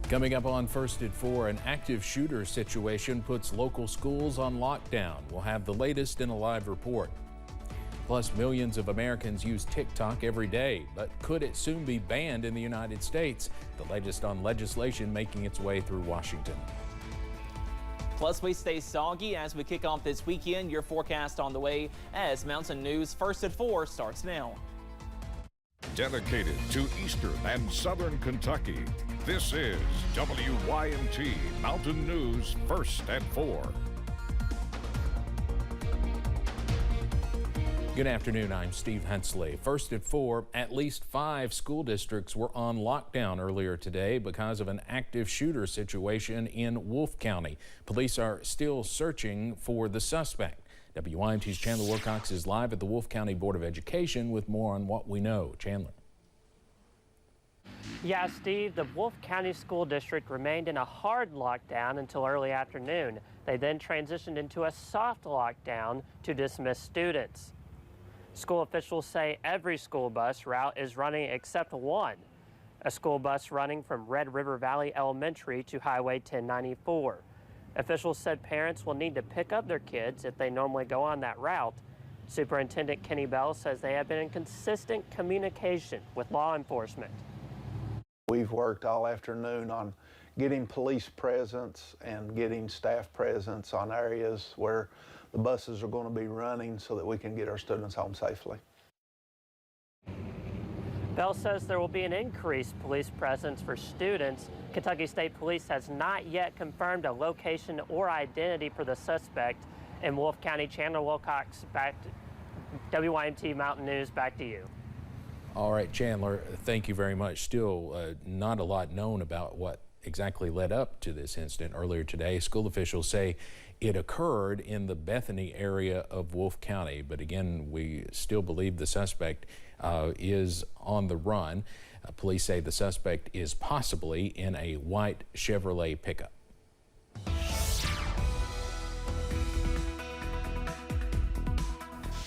Coming up on First at 4, an active shooter situation puts local schools on lockdown. We'll have the latest in a live report. Plus, millions of Americans use TikTok every day, but could it soon be banned in the United States? The latest on legislation making its way through Washington. Plus, we stay soggy as we kick off this weekend. Your forecast on the way as Mountain News First at 4 starts now. Dedicated to Eastern and Southern Kentucky, this is WYMT Mountain News First at 4. Good afternoon, I'm Steve Hensley. First at 4, at least 5 school districts were on lockdown earlier today because of an active shooter situation in Wolfe County. Police are still searching for the suspect. WYMT's Chandler Wilcox is live at the Wolfe County Board of Education with more on what we know. Chandler. Yeah, Steve, the Wolfe County School District remained in a hard lockdown until early afternoon. They then transitioned into a soft lockdown to dismiss students. School officials say every school bus route is running except one, a school bus running from Red River Valley Elementary to Highway 1094. Officials said parents will need to pick up their kids if they normally go on that route. Superintendent Kenny Bell says they have been in consistent communication with law enforcement. We've worked all afternoon on getting police presence and getting staff presence on areas where the buses are going to be running so that we can get our students home safely. Bell says there will be an increased police presence for students. Kentucky State Police has not yet confirmed a location or identity for the suspect. In Wolfe County, Chandler Wilcox, back to WYMT Mountain News, back to you. All right, Chandler, thank you very much. Still not a lot known about what exactly led up to this incident earlier today. School officials say it occurred in the Bethany area of Wolfe County, but again, we still believe the suspect is on the run. Police say the suspect is possibly in a white Chevrolet pickup.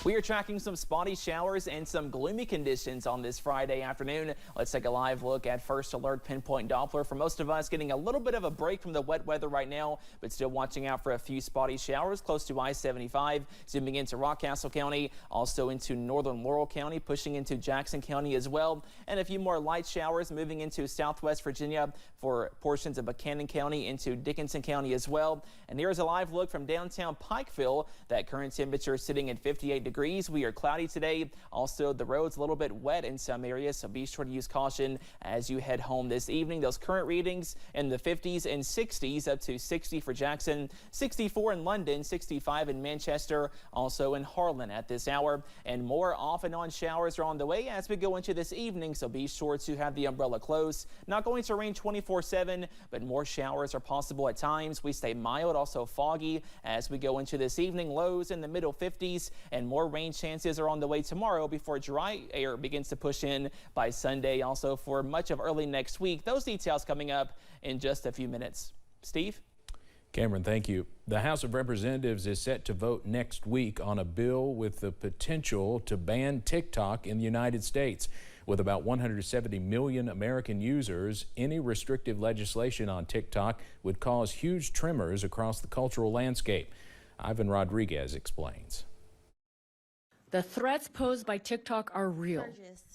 We are tracking some spotty showers and some gloomy conditions on this Friday afternoon. Let's take a live look at First Alert Pinpoint Doppler. For most of us, getting a little bit of a break from the wet weather right now, but still watching out for a few spotty showers close to I-75, zooming into Rockcastle County, also into northern Laurel County, pushing into Jackson County as well, and a few more light showers moving into southwest Virginia for portions of Buchanan County into Dickinson County as well. And here's a live look from downtown Pikeville. That current temperature is sitting at 58 degrees. We are cloudy today. Also, the roads a little bit wet in some areas, so be sure to use caution as you head home this evening. Those current readings in the 50s and 60s, up to 60 for Jackson, 64 in London, 65 in Manchester, also in Harlan at this hour. And more off and on showers are on the way as we go into this evening, so be sure to have the umbrella close. Not going to rain 24/7, but more showers are possible at times. We stay mild, also foggy as we go into this evening. Lows in the middle 50s, and more rain chances are on the way tomorrow before dry air begins to push in by Sunday. Also for much of early next week. Those details coming up in just a few minutes. Steve? Cameron, thank you. The House of Representatives is set to vote next week on a bill with the potential to ban TikTok in the United States. With about 170 million American users, any restrictive legislation on TikTok would cause huge tremors across the cultural landscape. Ivan Rodriguez explains. The threats posed by TikTok are real.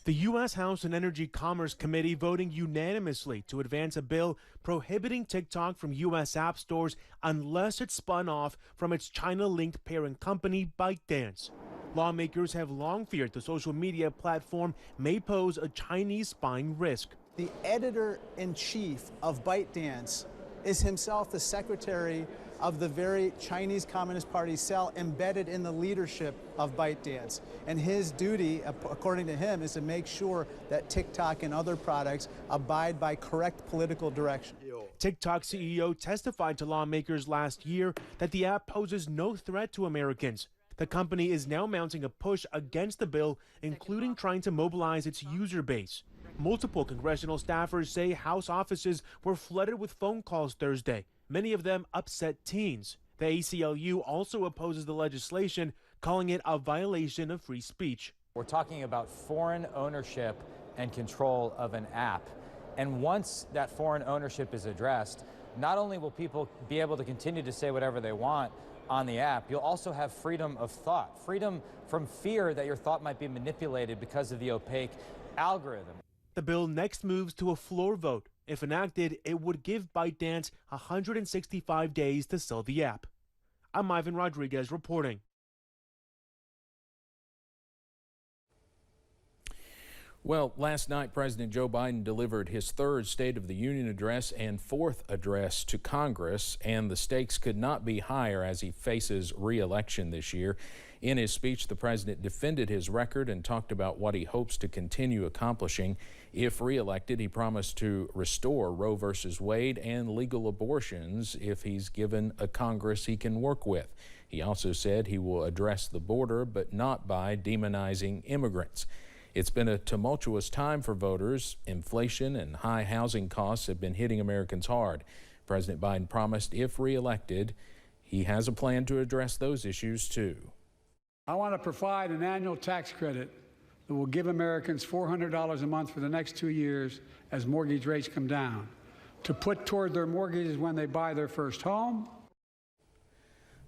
The U.S. House and Energy Commerce Committee voting unanimously to advance a bill prohibiting TikTok from U.S. app stores unless it's spun off from its China-linked parent company, ByteDance. Lawmakers have long feared the social media platform may pose a Chinese spying risk. The editor-in-chief of ByteDance is himself the secretary of the very Chinese Communist Party cell embedded in the leadership of ByteDance. And his duty, according to him, is to make sure that TikTok and other products abide by correct political direction. TikTok CEO testified to lawmakers last year that the app poses no threat to Americans. The company is now mounting a push against the bill, including trying to mobilize its user base. Multiple congressional staffers say House offices were flooded with phone calls Thursday, many of them upset teens. The ACLU also opposes the legislation, calling it a violation of free speech. We're talking about foreign ownership and control of an app. And once that foreign ownership is addressed, not only will people be able to continue to say whatever they want on the app, you'll also have freedom of thought, freedom from fear that your thought might be manipulated because of the opaque algorithm. The bill next moves to a floor vote. If enacted, it would give ByteDance 165 days to sell the app. I'm Ivan Rodriguez reporting. Well, last night, President Joe Biden delivered his third State of the Union address and fourth address to Congress, and the stakes could not be higher as he faces re-election this year. In his speech, the president defended his record and talked about what he hopes to continue accomplishing. If re-elected, he promised to restore Roe v. Wade and legal abortions if he's given a Congress he can work with. He also said he will address the border, but not by demonizing immigrants. It's been a tumultuous time for voters. Inflation and high housing costs have been hitting Americans hard. President Biden promised if re-elected, he has a plan to address those issues too. I want to provide an annual tax credit that will give Americans $400 a month for the next 2 years as mortgage rates come down, to put toward their mortgages when they buy their first home.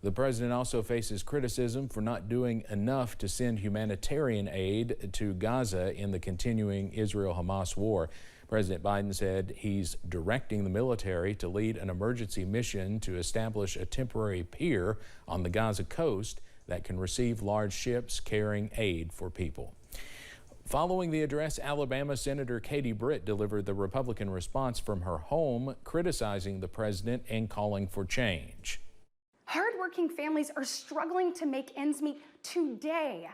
The president also faces criticism for not doing enough to send humanitarian aid to Gaza in the continuing Israel-Hamas war. President Biden said he's directing the military to lead an emergency mission to establish a temporary pier on the Gaza coast that can receive large ships carrying aid for people. Following the address, Alabama Senator Katie Britt delivered the Republican response from her home, criticizing the president and calling for change. Hardworking families are struggling to make ends meet today.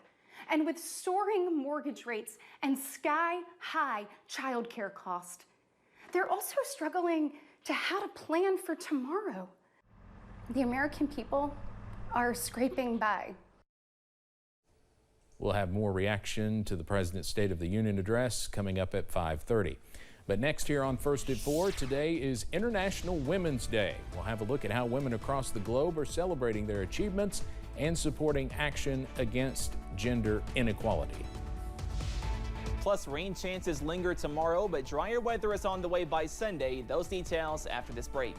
And with soaring mortgage rates and sky-high childcare costs, they're also struggling to how to plan for tomorrow. The American people are scraping by. We'll have more reaction to the president's State of the Union address coming up at 5:30. But next here on First at 4, today is International Women's Day. We'll have a look at how women across the globe are celebrating their achievements and supporting action against gender inequality. Plus, rain chances linger tomorrow, but drier weather is on the way by Sunday. Those details after this break.